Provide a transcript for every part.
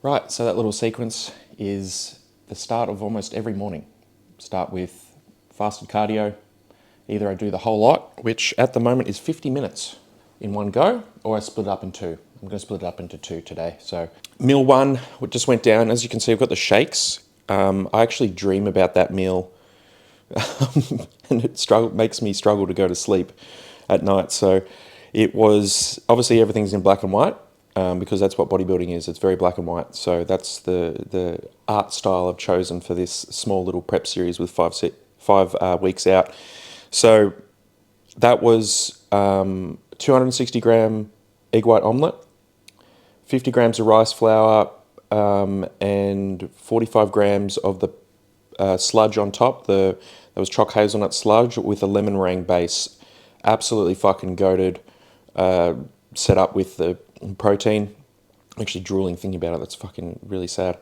Right, so that little sequence is the start of almost every morning. Start with fasted cardio. Either I do the whole lot, which at the moment is 50 minutes in one go, or I split it up in two. I'm going to split it up into two today. So meal one just went down. As you can see, I've got the shakes. I actually dream about that meal and makes me struggle to go to sleep at night. So it was, obviously everything's in black and white, because that's what bodybuilding is. It's very black and white. So that's the art style I've chosen for this small little prep series with five weeks out. So that was 260 gram egg white omelette, 50 grams of rice flour, and 45 grams of the sludge on top. There was choc hazelnut sludge with a lemon meringue base. Absolutely fucking goated. Set up with the protein. Actually drooling thinking about it. That's fucking really sad.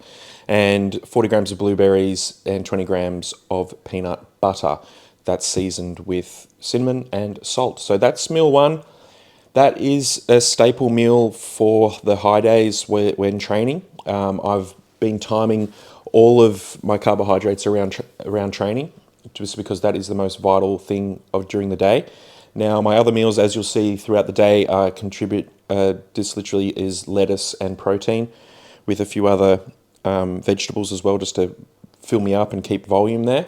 And 40 grams of blueberries and 20 grams of peanut butter. That's seasoned with cinnamon and salt. So that's meal one. That is a staple meal for the high days when training. I've been timing all of my carbohydrates around training, just because that is the most vital thing during the day. Now, my other meals, as you'll see throughout the day, contribute. This literally is lettuce and protein, with a few other vegetables as well, just to fill me up and keep volume there.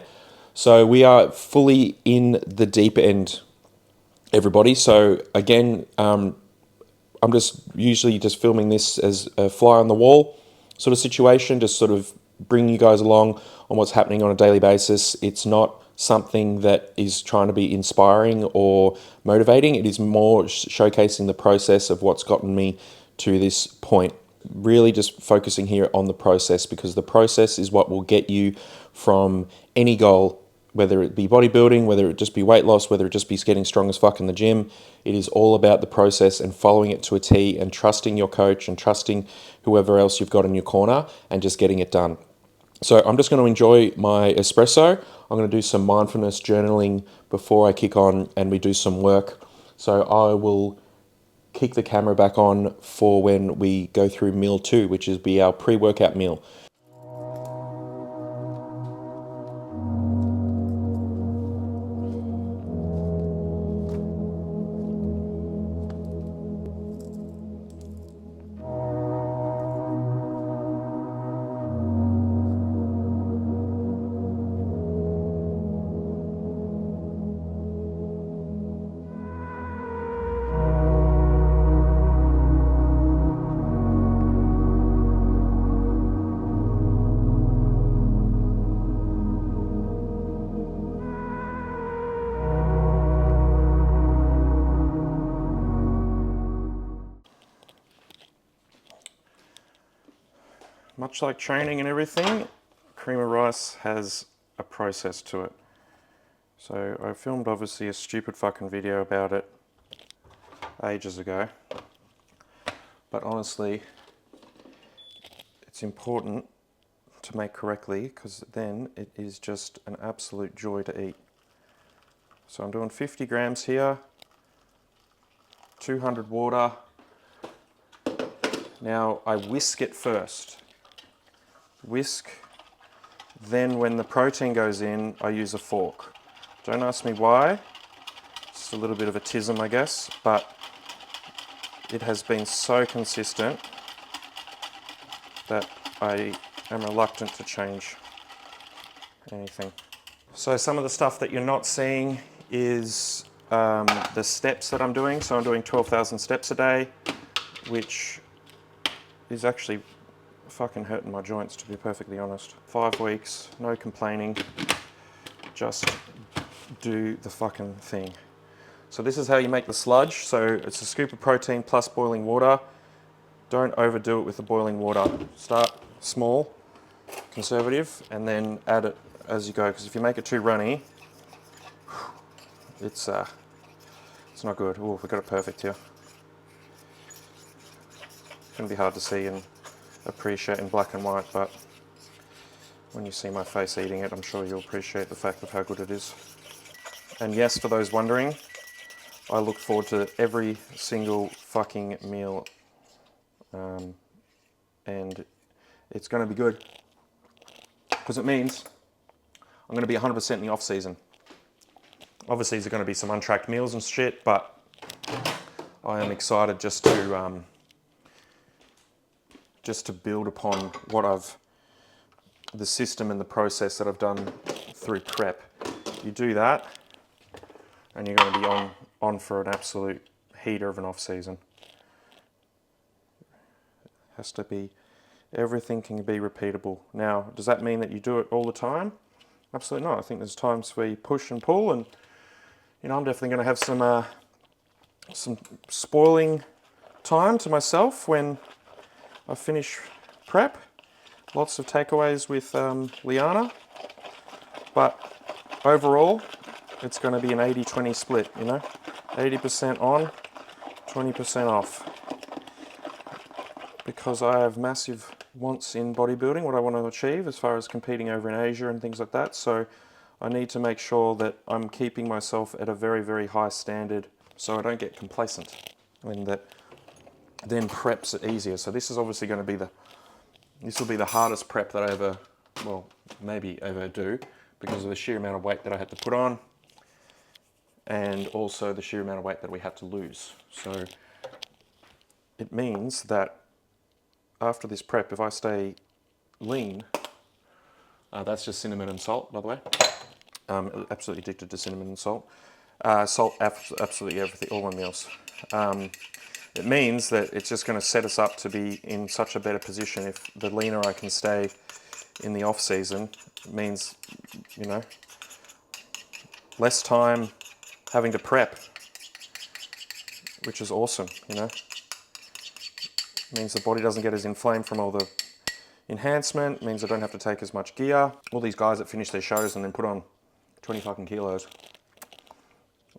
So we are fully in the deep end, everybody. So again, I'm just usually just filming this as a fly on the wall sort of situation, just sort of bring you guys along on what's happening on a daily basis. It's not something that is trying to be inspiring or motivating. It is more showcasing the process of what's gotten me to this point. Really just focusing here on the process, because the process is what will get you from any goal, whether it be bodybuilding, whether it just be weight loss, whether it just be getting strong as fuck in the gym. It is all about the process and following it to a T, and trusting your coach and trusting whoever else you've got in your corner, and just getting it done. So I'm just going to enjoy my espresso. I'm going to do some mindfulness journaling before I kick on and we do some work. So I will kick the camera back on for when we go through meal two, which is be our pre-workout meal. Much like training and everything, cream of rice has a process to it. So I filmed obviously a stupid fucking video about it ages ago, but honestly, it's important to make correctly, because then it is just an absolute joy to eat. So I'm doing 50 grams here, 200 water. Now I whisk it first. Whisk, then when the protein goes in, I use a fork. Don't ask me why, it's a little bit of a tism, I guess, but it has been so consistent that I am reluctant to change anything. So some of the stuff that you're not seeing is the steps that I'm doing. So I'm doing 12,000 steps a day, which is actually fucking hurting my joints, to be perfectly honest. 5 weeks, no complaining, just do the fucking thing. So this is how you make the sludge. So it's a scoop of protein plus boiling water. Don't overdo it with the boiling water. Start small, conservative, and then add it as you go, because if you make it too runny, it's not good. Oh, we got it perfect here. It's gonna be hard to see and appreciate in black and white, but when you see my face eating it, I'm sure you'll appreciate the fact of how good it is. And yes, for those wondering, I look forward to every single fucking meal, and it's going to be good because it means I'm going to be 100% in the off season. Obviously, there's going to be some untracked meals and shit, but I am excited just to build upon the system and the process that I've done through prep. You do that, and you're going to be on for an absolute heater of an off season. Has to be, everything can be repeatable. Now, does that mean that you do it all the time? Absolutely not. I think there's times where you push and pull, and I'm definitely going to have some spoiling time to myself when I finish prep. Lots of takeaways with Liana, but overall, it's going to be an 80-20 split. 80% on, 20% off. Because I have massive wants in bodybuilding, what I want to achieve as far as competing over in Asia and things like that. So I need to make sure that I'm keeping myself at a very, very high standard so I don't get complacent, and that then preps it easier. So this is obviously going to be this will be the hardest prep that I ever do, because of the sheer amount of weight that I had to put on and also the sheer amount of weight that we had to lose. So it means that after this prep, if I stay lean, that's just cinnamon and salt, by the way. Absolutely addicted to cinnamon and salt. Salt, absolutely everything, all my meals. It means that it's just going to set us up to be in such a better position. If the leaner I can stay in the off season, it means, less time having to prep, which is awesome, Means the body doesn't get as inflamed from all the enhancement, means I don't have to take as much gear. All these guys that finish their shows and then put on 20 fucking kilos,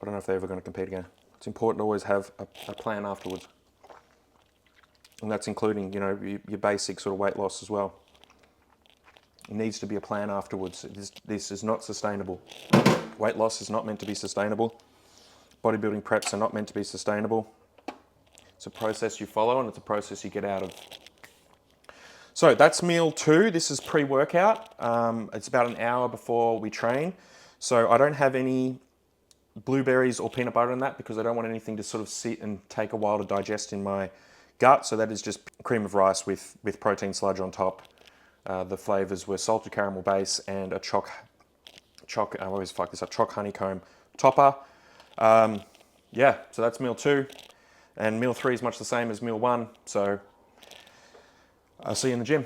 I don't know if they're ever going to compete again. It's important to always have a plan afterwards. And that's including, your basic sort of weight loss as well. It needs to be a plan afterwards. This is not sustainable. Weight loss is not meant to be sustainable. Bodybuilding preps are not meant to be sustainable. It's a process you follow, and it's a process you get out of. So that's meal 2. This is pre-workout. It's about an hour before we train. So I don't have any blueberries or peanut butter in that because I don't want anything to sort of sit and take a while to digest in my gut. So that is just cream of rice with protein sludge on top. The flavors were salted caramel base and a choc I always fuck this up, choc honeycomb topper. Yeah, so that's meal 2. And meal 3 is much the same as meal 1. So I'll see you in the gym.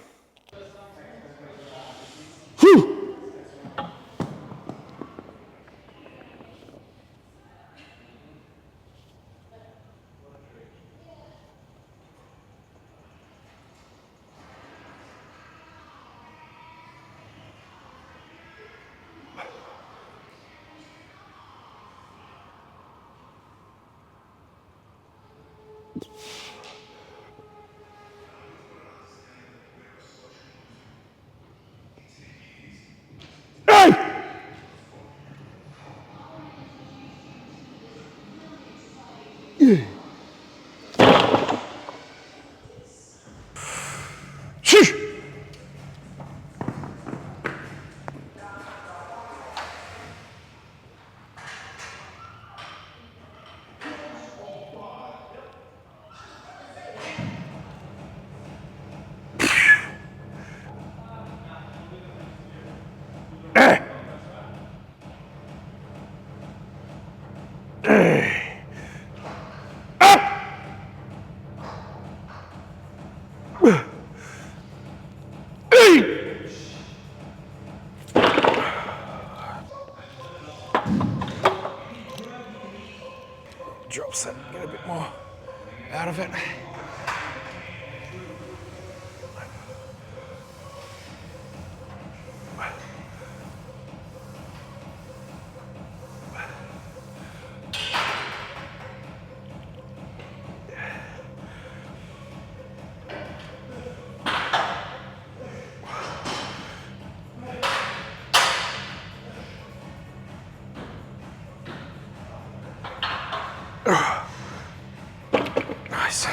Drops it, get a bit more out of it. Nice.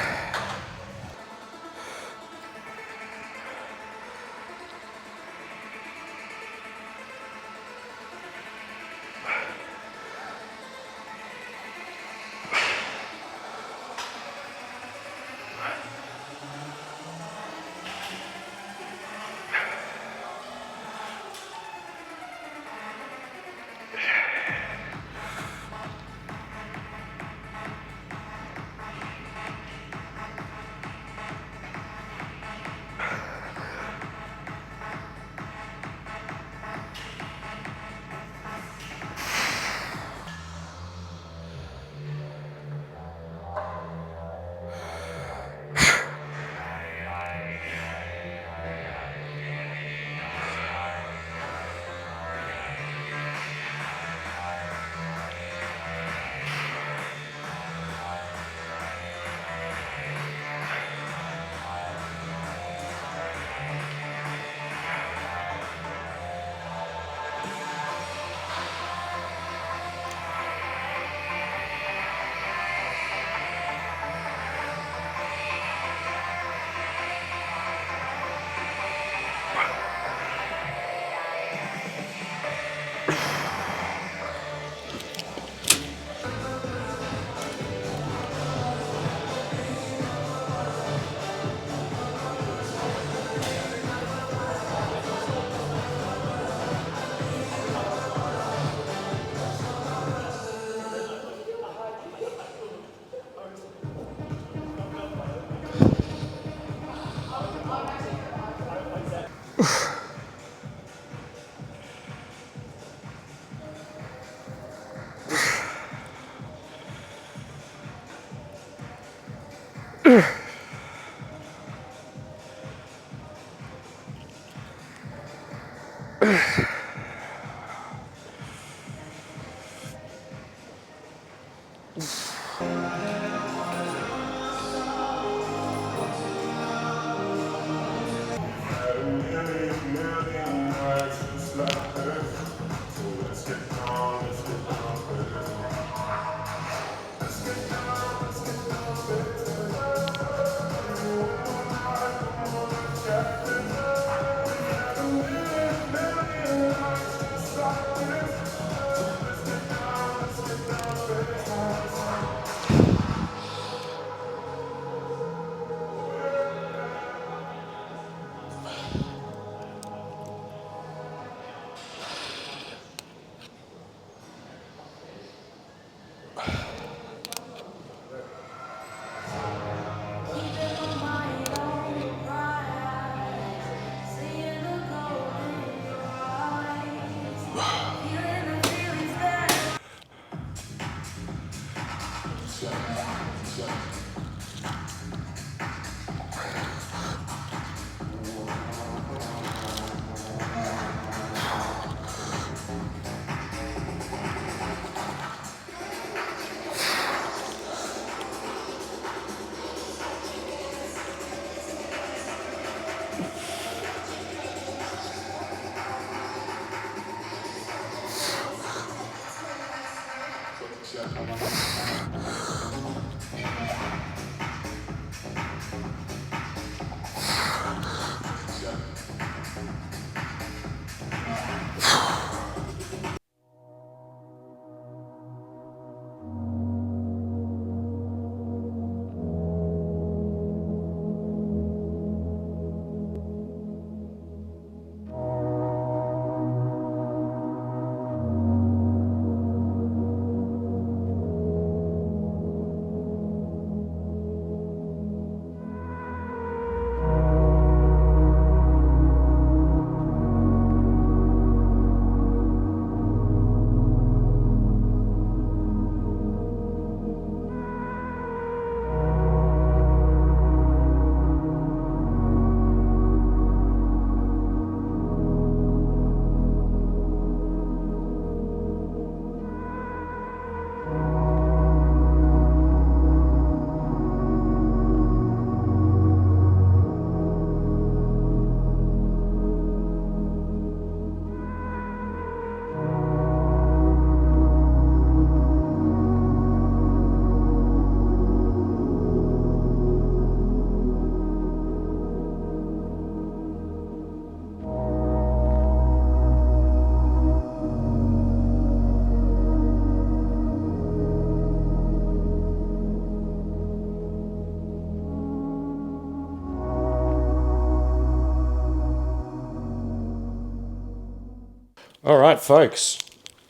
All right, folks.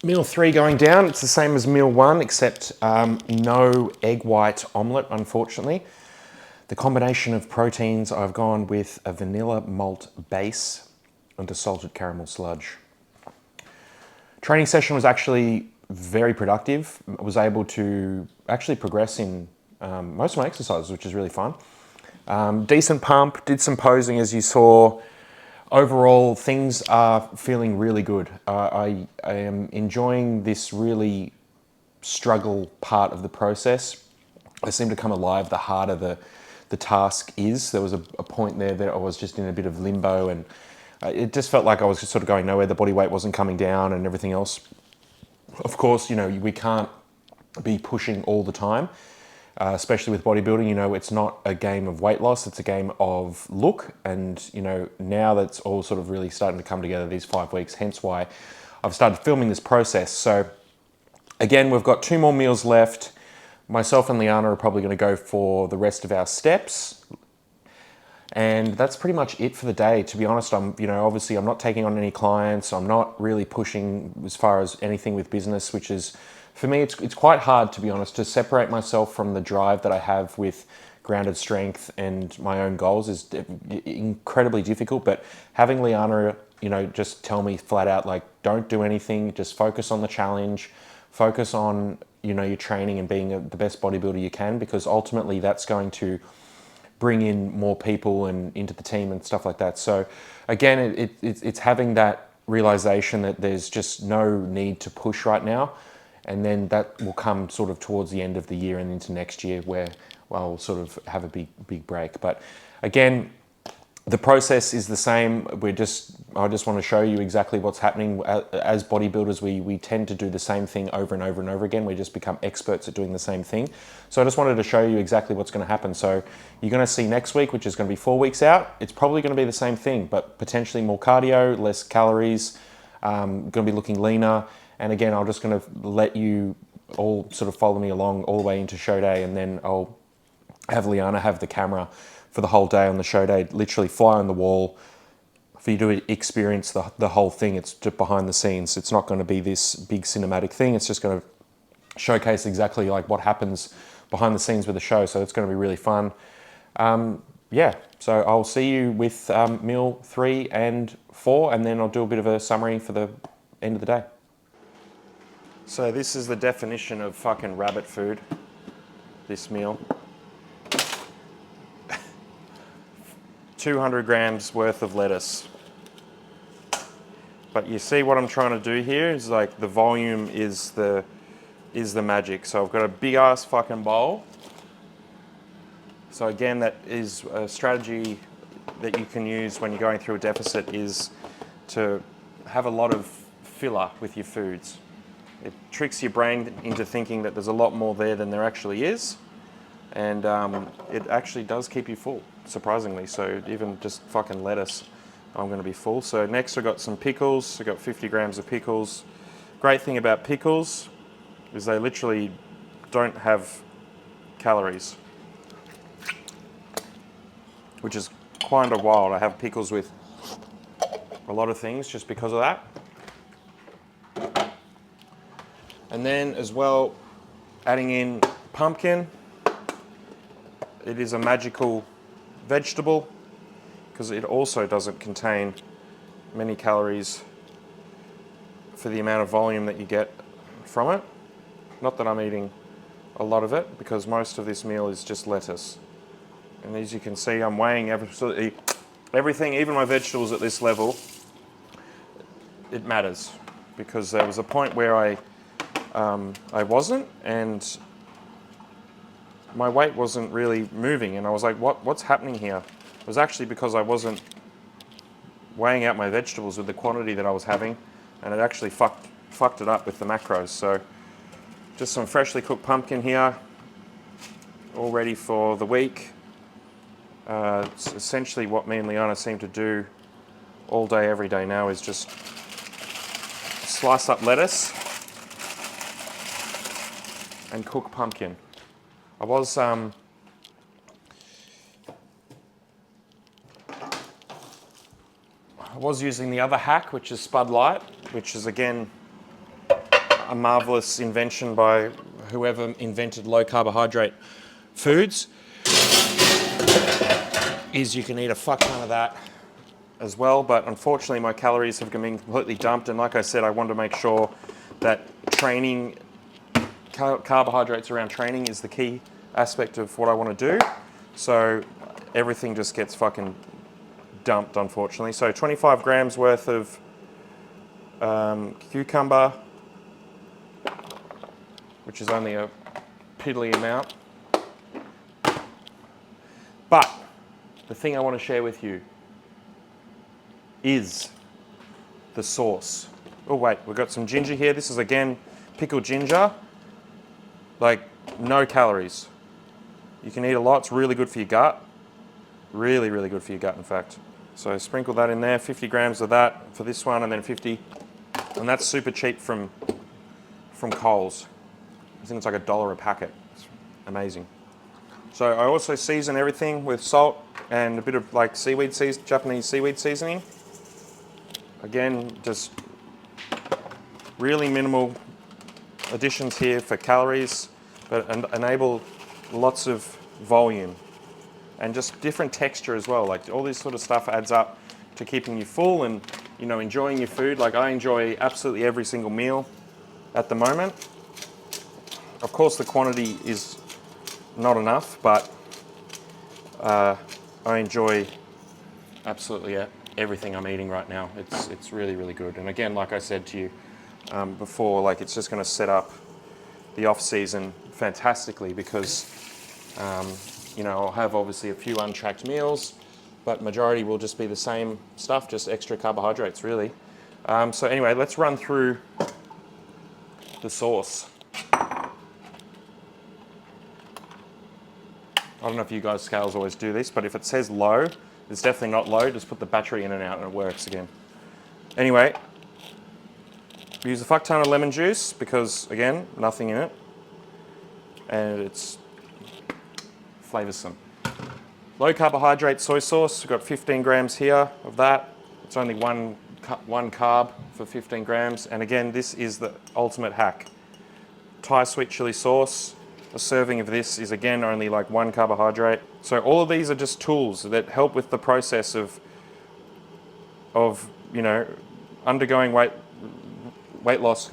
Meal 3 going down. It's the same as meal 1, except no egg white omelette, unfortunately. The combination of proteins, I've gone with a vanilla malt base and a salted caramel sludge. Training session was actually very productive. I was able to actually progress in most of my exercises, which is really fun. Decent pump, did some posing as you saw. Overall, things are feeling really good. I am enjoying this really struggle part of the process. I seem to come alive the harder the task is. There was a point there that I was just in a bit of limbo, and it just felt like I was just sort of going nowhere. The body weight wasn't coming down and everything else. Of course, you know, we can't be pushing all the time. Especially with bodybuilding, you know, it's not a game of weight loss, it's a game of look. And, you know, now that's all sort of really starting to come together these 5 weeks, hence why I've started filming this process. So again, we've got 2 more meals left. Myself and Liana are probably going to go for the rest of our steps. And that's pretty much it for the day. To be honest, obviously I'm not taking on any clients. I'm not really pushing as far as anything with business, which is, for me, it's quite hard, to be honest, to separate myself from the drive that I have with grounded strength and my own goals is incredibly difficult. But having Liana, you know, just tell me flat out, like, don't do anything, just focus on the challenge, focus on, you know, your training and being the best bodybuilder you can, because ultimately that's going to bring in more people and into the team and stuff like that. So again, it's having that realization that there's just no need to push right now. And then that will come sort of towards the end of the year and into next year, where I'll sort of have a big break. But again, the process is the same. I just want to show you exactly what's happening. As bodybuilders, we tend to do the same thing over and over and over again. We just become experts at doing the same thing. So I just wanted to show you exactly what's going to happen. So you're going to see next week, which is going to be 4 weeks out. It's probably going to be the same thing, but potentially more cardio, less calories, going to be looking leaner. And again, I'm just going to let you all sort of follow me along all the way into show day, and then I'll have Liana have the camera for the whole day on the show day, literally fly on the wall for you to experience the whole thing. It's just behind the scenes. It's not going to be this big cinematic thing. It's just going to showcase exactly like what happens behind the scenes with the show. So it's going to be really fun. Yeah, so I'll see you with meal 3 and 4, and then I'll do a bit of a summary for the end of the day. So this is the definition of fucking rabbit food, this meal. 200 grams worth of lettuce. But you see what I'm trying to do here is like the volume is the magic. So I've got a big ass fucking bowl. So again, that is a strategy that you can use when you're going through a deficit, is to have a lot of filler with your foods. It tricks your brain into thinking that there's a lot more there than there actually is. And it actually does keep you full, surprisingly. So even just fucking lettuce, I'm going to be full. So next I've got some pickles. I've got 50 grams of pickles. Great thing about pickles is they literally don't have calories, which is kind of wild. I have pickles with a lot of things just because of that. And then as well, adding in pumpkin. It is a magical vegetable because it also doesn't contain many calories for the amount of volume that you get from it. Not that I'm eating a lot of it, because most of this meal is just lettuce. And as you can see, I'm weighing absolutely everything, even my vegetables at this level. It matters, because there was a point where I wasn't, and my weight wasn't really moving, and I was like, what's happening here? It was actually because I wasn't weighing out my vegetables with the quantity that I was having, and it actually fucked it up with the macros. So just some freshly cooked pumpkin here, all ready for the week. It's essentially what me and Liana seem to do all day, every day now, is just slice up lettuce and cook pumpkin. I was using the other hack, which is Spud Light, which is again a marvelous invention by whoever invented low carbohydrate foods. Is you can eat a fuck ton of that as well, but unfortunately my calories have been completely dumped, and like I said, I wanted to make sure that training, carbohydrates around training is the key aspect of what I want to do. So everything just gets fucking dumped, unfortunately. So 25 grams worth of cucumber, which is only a piddly amount. But the thing I want to share with you is the sauce. Oh wait, we've got some ginger here. This is again pickled ginger. Like, no calories. You can eat a lot. It's really good for your gut. Really, really good for your gut, in fact. So sprinkle that in there, 50 grams of that for this one, and then 50, and that's super cheap from Coles. I think it's like $1 a packet. It's amazing. So I also season everything with salt and a bit of like Japanese seaweed seasoning. Again, just really minimal additions here for calories, but enable lots of volume and just different texture as well. Like all this sort of stuff adds up to keeping you full and, you know, enjoying your food. Like I enjoy absolutely every single meal at the moment. Of course, the quantity is not enough, but I enjoy absolutely everything I'm eating right now. It's really, really good. And again, like I said to you before, like it's just going to set up the off season fantastically, because you know, I'll have obviously a few untracked meals, but majority will just be the same stuff, just extra carbohydrates really. So anyway, let's run through the sauce. I don't know if you guys scales always do this, but if it says low, it's definitely not low. Just put the battery in and out and it works again. Anyway, we use a fuck ton of lemon juice because, again, nothing in it. And it's flavoursome. Low carbohydrate soy sauce. We've got 15 grams here of that. It's only one carb for 15 grams. And again, this is the ultimate hack. Thai sweet chili sauce. A serving of this is again only like 1 carbohydrate. So all of these are just tools that help with the process of you know, undergoing weight loss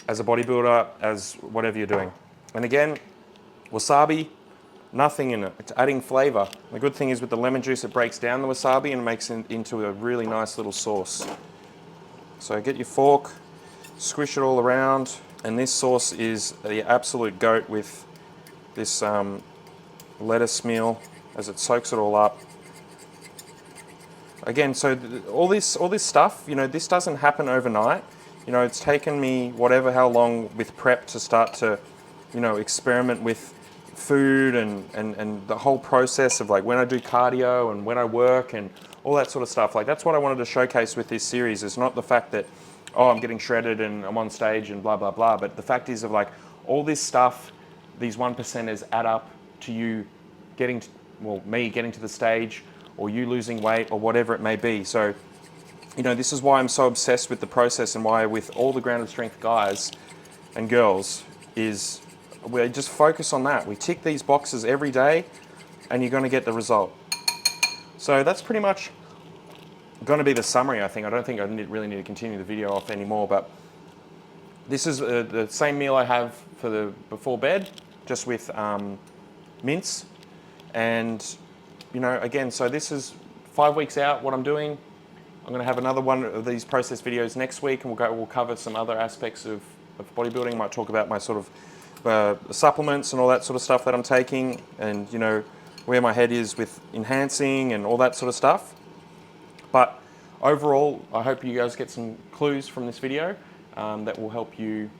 as a bodybuilder, as whatever you're doing. And again, wasabi, nothing in it. It's adding flavour. The good thing is with the lemon juice, it breaks down the wasabi and makes it into a really nice little sauce. So get your fork, squish it all around. And this sauce is the absolute goat with this lettuce meal as it soaks it all up. Again, so all this stuff, you know, this doesn't happen overnight. You know, it's taken me whatever how long with prep to start to, you know, experiment with food and the whole process of like when I do cardio and when I work and all that sort of stuff. Like that's what I wanted to showcase with this series. It's not the fact that, oh, I'm getting shredded and I'm on stage and blah, blah, blah. But the fact is of like all this stuff, these 1%ers add up to you getting, to, well, me getting to the stage or you losing weight or whatever it may be. So, you know, this is why I'm so obsessed with the process and why with all the grounded strength guys and girls is we just focus on that. We tick these boxes every day and you're going to get the result. So that's pretty much going to be the summary, I think. I don't think I really need to continue the video off anymore, but this is the same meal I have for the before bed, just with mince. And, you know, again, so this is 5 weeks out, what I'm doing. I'm going to have another one of these process videos next week, and we'll cover some other aspects of bodybuilding. I might talk about my sort of supplements and all that sort of stuff that I'm taking, and you know where my head is with enhancing and all that sort of stuff. But overall, I hope you guys get some clues from this video that will help you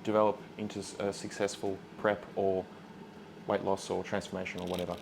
develop into a successful prep or weight loss or transformation or whatever.